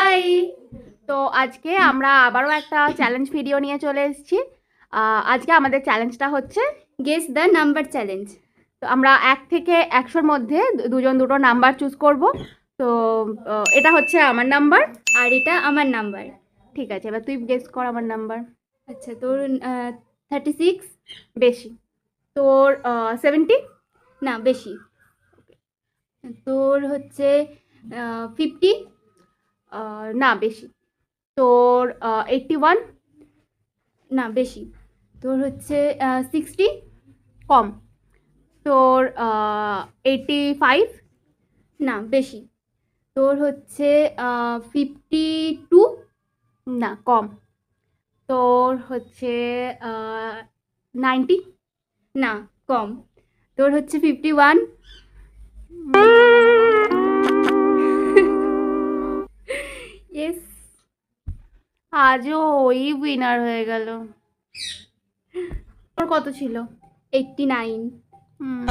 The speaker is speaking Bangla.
হাই। তো আজকে আমরা আবারও একটা চ্যালেঞ্জ ভিডিও নিয়ে চলে এসেছি। আজকে আমাদের চ্যালেঞ্জটা হচ্ছে গেস দ্য নাম্বার চ্যালেঞ্জ। তো আমরা 1 থেকে 100-র মধ্যে দুজন দুটো নাম্বার চুজ করব। তো এটা হচ্ছে আমার নাম্বার আর এটা আমার নাম্বার। ঠিক আছে, এবার তুই গেস কর আমার নাম্বার। আচ্ছা, তোর 36। বেশি। তোর 70। না, বেশি। তোর হচ্ছে 50। না বেশি। তোর 81। না, বেশি। তোর হচ্ছে 60। কম। তোর 85। না, বেশি। তোর হচ্ছে 52। না কম। তোর হচ্ছে 90। না, কম। তোর হচ্ছে 51। ইয়েস। আজও ওই উইনার হয়ে গেল। তোর কত ছিল? 89। হুম।